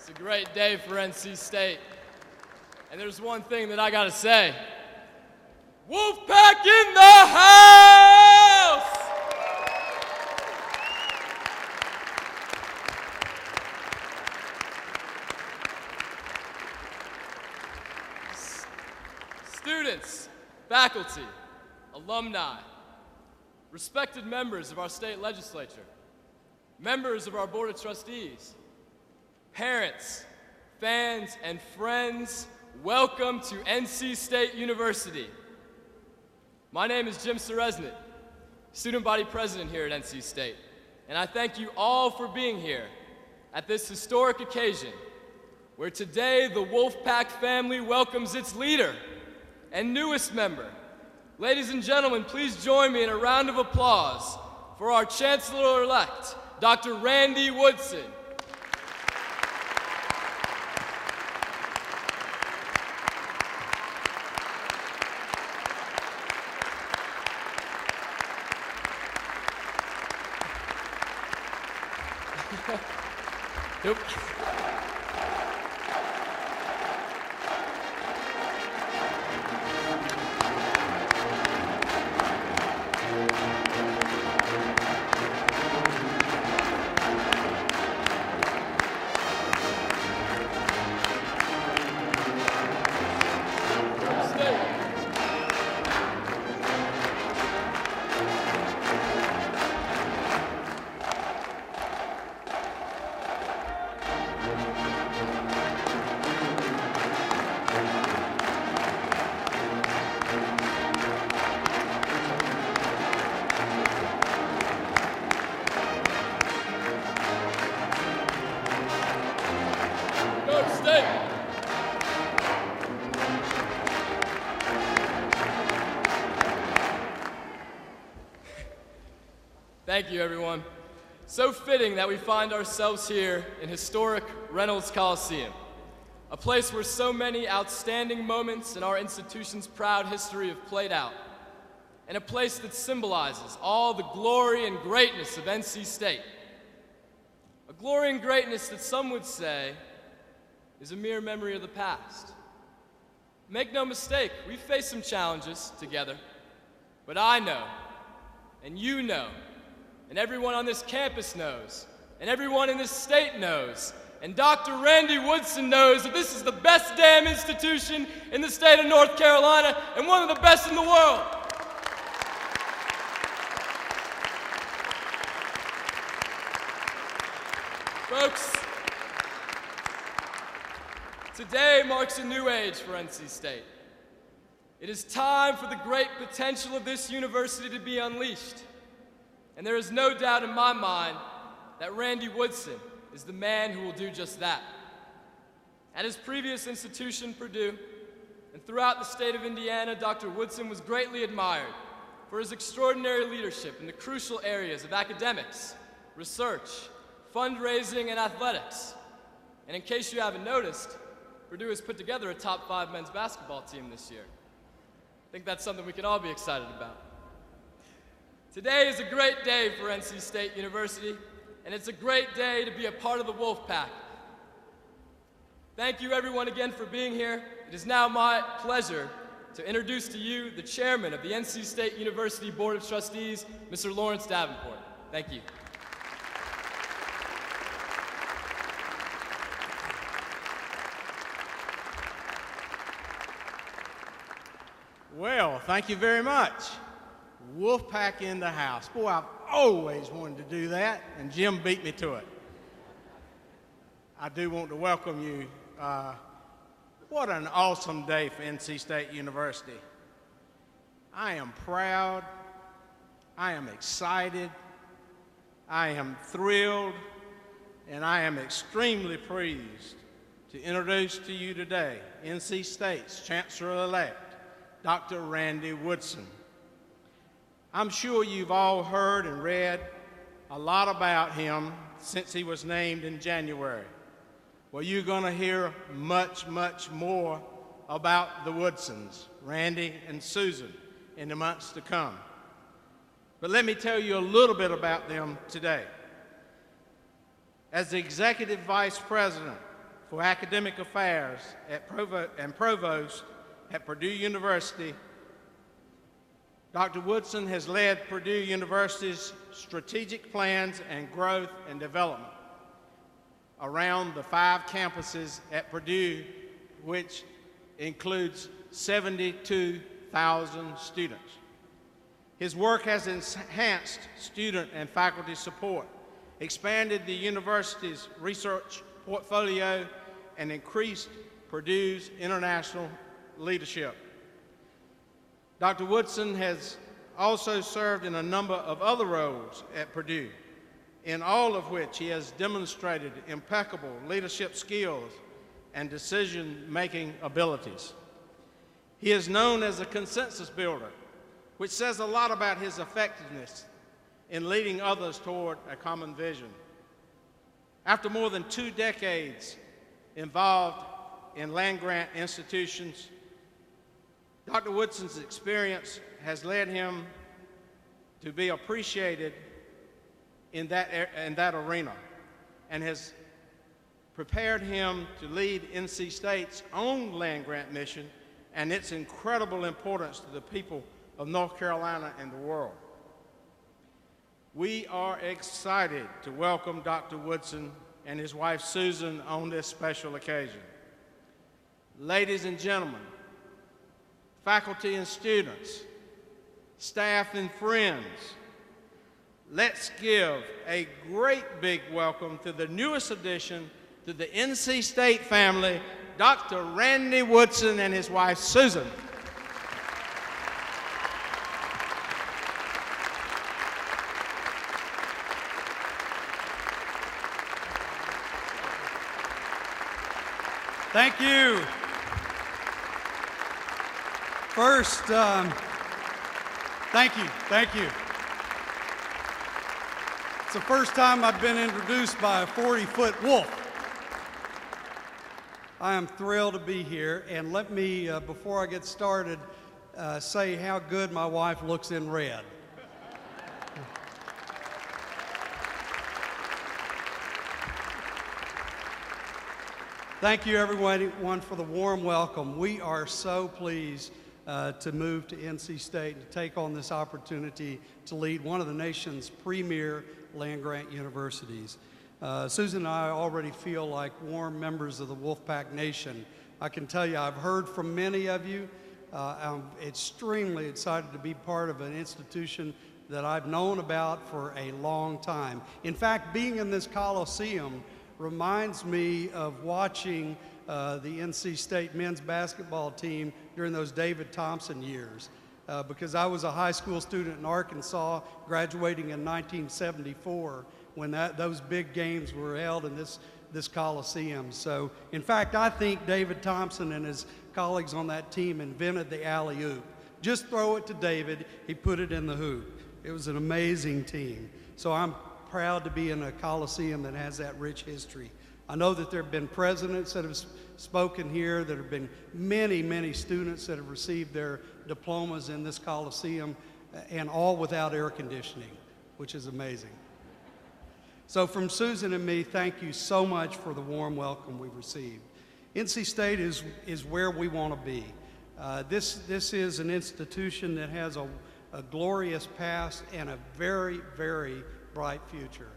It's a great day for NC State. And there's one thing that I gotta say. Wolfpack in the house! Students, faculty, alumni, respected members of our state legislature, members of our Board of Trustees, parents, fans, and friends, welcome to NC State University. My name is Jim Seresnit, student body president here at NC State, and I thank you all for being here at this historic occasion where today the Wolfpack family welcomes its leader and newest member. Ladies and gentlemen, please join me in a round of applause for our Chancellor-elect, Dr. Randy Woodson. Nope. Thank you, everyone. So fitting that we find ourselves here in historic Reynolds Coliseum, a place where so many outstanding moments in our institution's proud history have played out, and a place that symbolizes all the glory and greatness of NC State. A glory and greatness that some would say is a mere memory of the past. Make no mistake, we've faced some challenges together, but I know, and you know, and everyone on this campus knows, and everyone in this state knows, and Dr. Randy Woodson knows that this is the best damn institution in the state of North Carolina and one of the best in the world. Folks, today marks a new age for NC State. It is time for the great potential of this university to be unleashed. And there is no doubt in my mind that Randy Woodson is the man who will do just that. At his previous institution, Purdue, and throughout the state of Indiana, Dr. Woodson was greatly admired for his extraordinary leadership in the crucial areas of academics, research, fundraising, and athletics. And in case you haven't noticed, Purdue has put together a top 5 men's basketball team this year. I think that's something we can all be excited about. Today is a great day for NC State University, and it's a great day to be a part of the Wolfpack. Thank you everyone again for being here. It is now my pleasure to introduce to you the chairman of the NC State University Board of Trustees, Mr. Lawrence Davenport. Thank you. Well, thank you very much. Wolfpack in the house. Boy, I've always wanted to do that, and Jim beat me to it. I do want to welcome you. What an awesome day for NC State University. I am proud, I am excited, I am thrilled, and I am extremely pleased to introduce to you today NC State's Chancellor-elect, Dr. Randy Woodson. I'm sure you've all heard and read a lot about him since he was named in January. Well, you're going to hear much, much more about the Woodsons, Randy and Susan, in the months to come. But let me tell you a little bit about them today. As the Executive Vice President for Academic Affairs and Provost at Purdue University, Dr. Woodson has led Purdue University's strategic plans and growth and development around the 5 campuses at Purdue, which includes 72,000 students. His work has enhanced student and faculty support, expanded the university's research portfolio, and increased Purdue's international leadership. Dr. Woodson has also served in a number of other roles at Purdue, in all of which he has demonstrated impeccable leadership skills and decision-making abilities. He is known as a consensus builder, which says a lot about his effectiveness in leading others toward a common vision. After more than 2 decades involved in land-grant institutions, Dr. Woodson's experience has led him to be appreciated in that arena and has prepared him to lead NC State's own land-grant mission and its incredible importance to the people of North Carolina and the world. We are excited to welcome Dr. Woodson and his wife Susan on this special occasion. Ladies and gentlemen, faculty and students, staff and friends, let's give a great big welcome to the newest addition to the NC State family, Dr. Randy Woodson and his wife Susan. Thank you. First, thank you. It's the first time I've been introduced by a 40-foot wolf. I am thrilled to be here, and let me, before I get started, say how good my wife looks in red. Thank you, everyone, for the warm welcome. We are so pleased to move to NC State and to take on this opportunity to lead one of the nation's premier land-grant universities. Susan and I already feel like warm members of the Wolfpack Nation. I can tell you I've heard from many of you. I'm extremely excited to be part of an institution that I've known about for a long time. In fact, being in this Coliseum reminds me of watching the NC State men's basketball team during those David Thompson years, because I was a high school student in Arkansas, graduating in 1974 when those big games were held in this Coliseum. So, in fact, I think David Thompson and his colleagues on that team invented the alley-oop. Just throw it to David, he put it in the hoop. It was an amazing team. So I'm proud to be in a Coliseum that has that rich history. I know that there have been presidents that have spoken here, there have been many, many students that have received their diplomas in this Coliseum, and all without air conditioning, which is amazing. So from Susan and me, thank you so much for the warm welcome we've received. NC State is where we want to be. This is an institution that has a glorious past and a very, very bright future.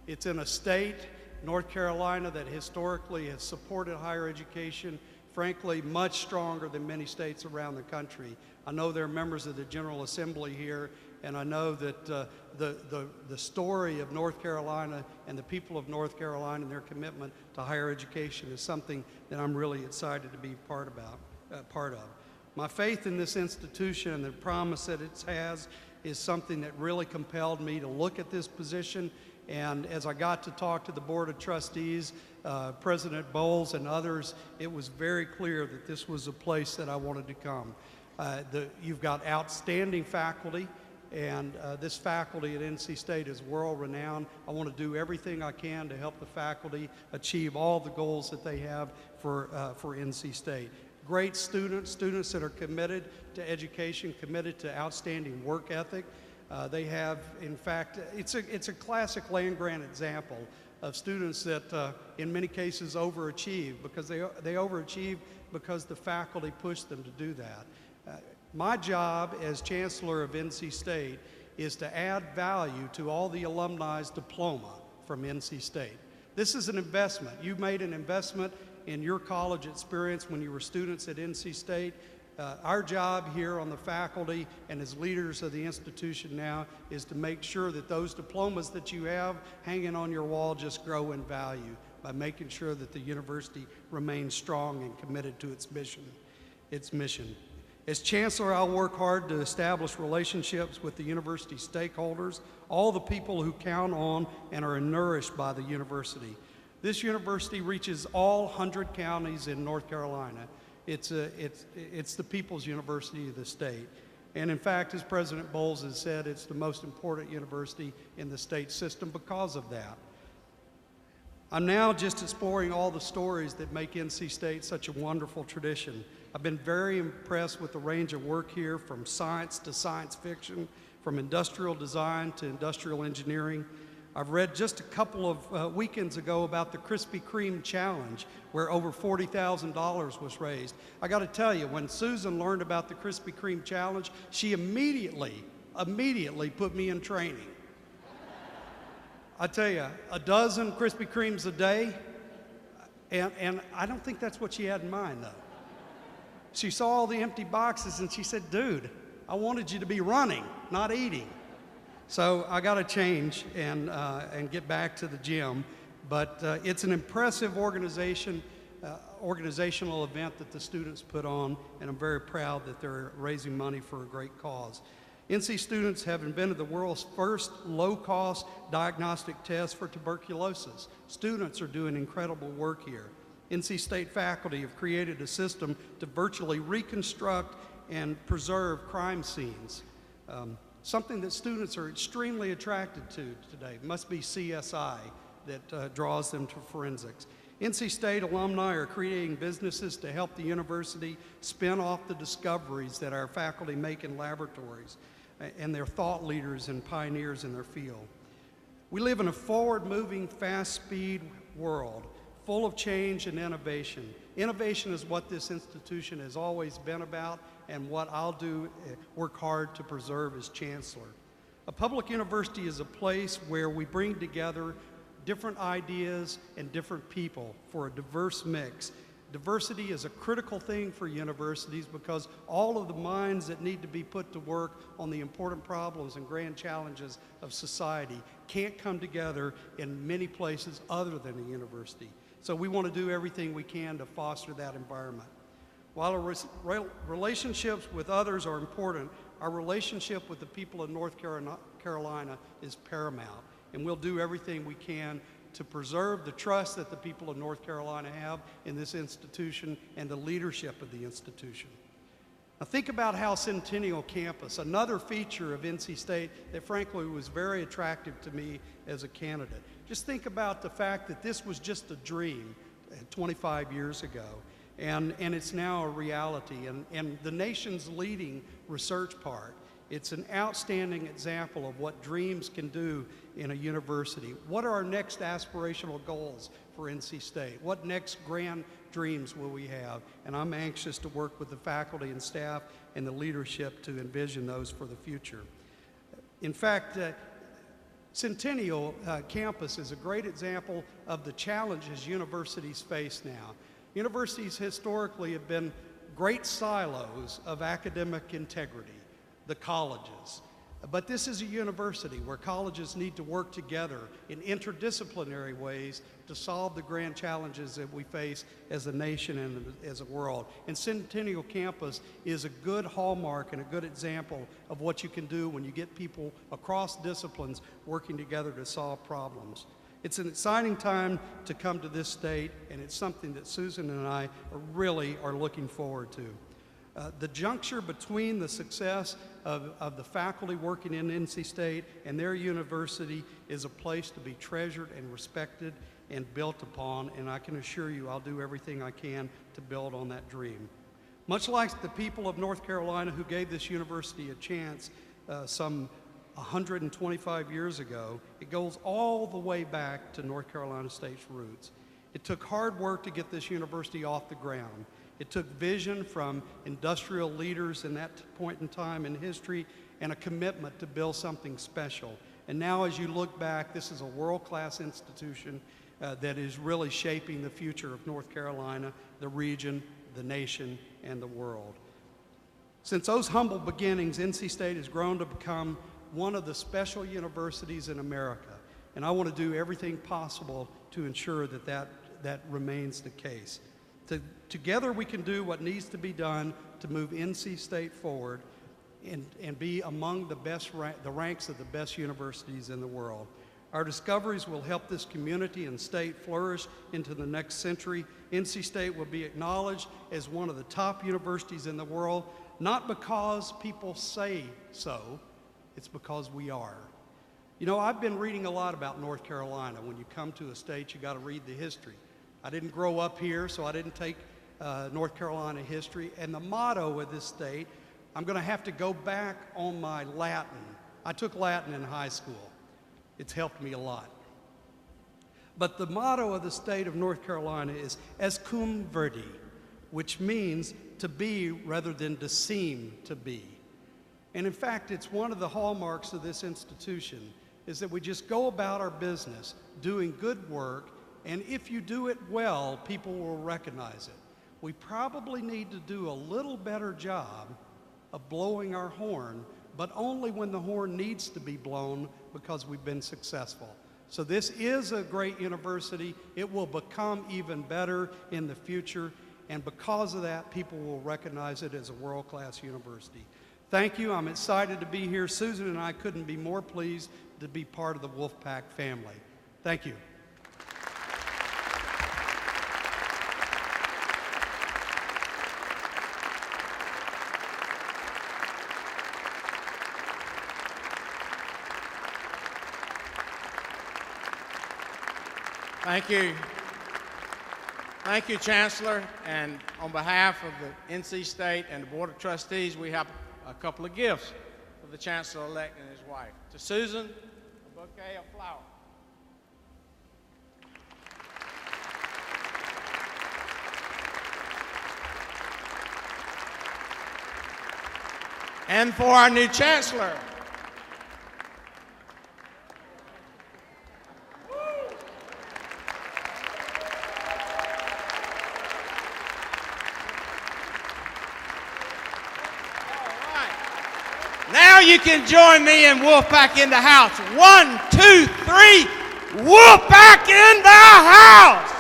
It's in a state, North Carolina, that historically has supported higher education, frankly, much stronger than many states around the country. I know there are members of the General Assembly here, and I know that the story of North Carolina and the people of North Carolina and their commitment to higher education is something that I'm really excited to be part of. My faith in this institution and the promise that it has is something that really compelled me to look at this position. And as I got to talk to the Board of Trustees, President Bowles and others, it was very clear that this was a place that I wanted to come. You've got outstanding faculty, and this faculty at NC State is world-renowned. I want to do everything I can to help the faculty achieve all the goals that they have for NC State. Great students that are committed to education, committed to outstanding work ethic. They have, in fact, it's a classic land-grant example. of students that in many cases overachieve, because they overachieve because the faculty pushed them to do that. My job as Chancellor of NC State is to add value to all the alumni's diploma from NC State. This is an investment. You made an investment in your college experience when you were students at NC State. Our job here on the faculty and as leaders of the institution now is to make sure that those diplomas that you have hanging on your wall just grow in value by making sure that the university remains strong and committed to its mission. As Chancellor, I'll work hard to establish relationships with the university stakeholders, all the people who count on and are nourished by the university. This university reaches all 100 counties in North Carolina. It's the people's university of the state. And in fact, as President Bowles has said, it's the most important university in the state system because of that. I'm now just exploring all the stories that make NC State such a wonderful tradition. I've been very impressed with the range of work here, from science to science fiction, from industrial design to industrial engineering. I've read just a couple of weekends ago about the Krispy Kreme Challenge, where over $40,000 was raised. I got to tell you, when Susan learned about the Krispy Kreme Challenge, she immediately put me in training. I tell you, a dozen Krispy Kremes a day, and I don't think that's what she had in mind, though. She saw all the empty boxes and she said, "Dude, I wanted you to be running, not eating." So I got to change and get back to the gym. But it's an impressive organizational event that the students put on, and I'm very proud that they're raising money for a great cause. NC students have invented the world's first low-cost diagnostic test for tuberculosis. Students are doing incredible work here. NC State faculty have created a system to virtually reconstruct and preserve crime scenes. Something that students are extremely attracted to today must be CSI that draws them to forensics. NC State alumni are creating businesses to help the university spin off the discoveries that our faculty make in laboratories, and they're thought leaders and pioneers in their field. We live in a forward-moving, fast-speed world full of change and innovation. Innovation is what this institution has always been about, and what I'll work hard to preserve as Chancellor. A public university is a place where we bring together different ideas and different people for a diverse mix. Diversity is a critical thing for universities because all of the minds that need to be put to work on the important problems and grand challenges of society can't come together in many places other than a university. So we want to do everything we can to foster that environment. While our relationships with others are important, our relationship with the people of North Carolina is paramount, and we'll do everything we can to preserve the trust that the people of North Carolina have in this institution and the leadership of the institution. Now think about how Centennial Campus, another feature of NC State that frankly was very attractive to me as a candidate. Just think about the fact that this was just a dream 25 years ago, and it's now a reality, and the nation's leading research park. It's an outstanding example of what dreams can do in a university. What are our next aspirational goals for NC State? What next grand dreams will we have? And I'm anxious to work with the faculty and staff and the leadership to envision those for the future. In fact, Centennial Campus is a great example of the challenges universities face now. Universities historically have been great silos of academic integrity, the colleges. But this is a university where colleges need to work together in interdisciplinary ways to solve the grand challenges that we face as a nation and as a world. And Centennial Campus is a good hallmark and a good example of what you can do when you get people across disciplines working together to solve problems. It's an exciting time to come to this state, and it's something that Susan and I really are looking forward to. The juncture between the success of the faculty working in NC State and their university is a place to be treasured and respected and built upon, and I can assure you I'll do everything I can to build on that dream. Much like the people of North Carolina who gave this university a chance some 125 years ago, it goes all the way back to North Carolina State's roots. It took hard work to get this university off the ground. It took vision from industrial leaders in that point in time in history and a commitment to build something special. And now as you look back, this is a world-class institution that is really shaping the future of North Carolina, the region, the nation, and the world. Since those humble beginnings, NC State has grown to become one of the special universities in America. And I want to do everything possible to ensure that that remains the case. Together we can do what needs to be done to move NC State forward and be among the ranks of the best universities in the world. Our discoveries will help this community and state flourish into the next century. NC State will be acknowledged as one of the top universities in the world, not because people say so, it's because we are. You know, I've been reading a lot about North Carolina. When you come to a state, you got to read the history. I didn't grow up here, so I didn't take North Carolina history. And the motto of this state, I'm going to have to go back on my Latin. I took Latin in high school. It's helped me a lot. But the motto of the state of North Carolina is "Es cum verdi," which means to be rather than to seem to be. And in fact, it's one of the hallmarks of this institution is that we just go about our business doing good work, and if you do it well, people will recognize it. We probably need to do a little better job of blowing our horn, but only when the horn needs to be blown because we've been successful. So this is a great university. It will become even better in the future, and because of that, people will recognize it as a world-class university. Thank you. I'm excited to be here. Susan and I couldn't be more pleased to be part of the Wolfpack family. Thank you. Thank you. Thank you, Chancellor. And on behalf of the NC State and the Board of Trustees, we have a couple of gifts for the Chancellor-elect and his wife. To Susan, a bouquet of flowers. And for our new Chancellor, now you can join me in Wolfpack in the house. 1, 2, 3, Wolfpack in the house!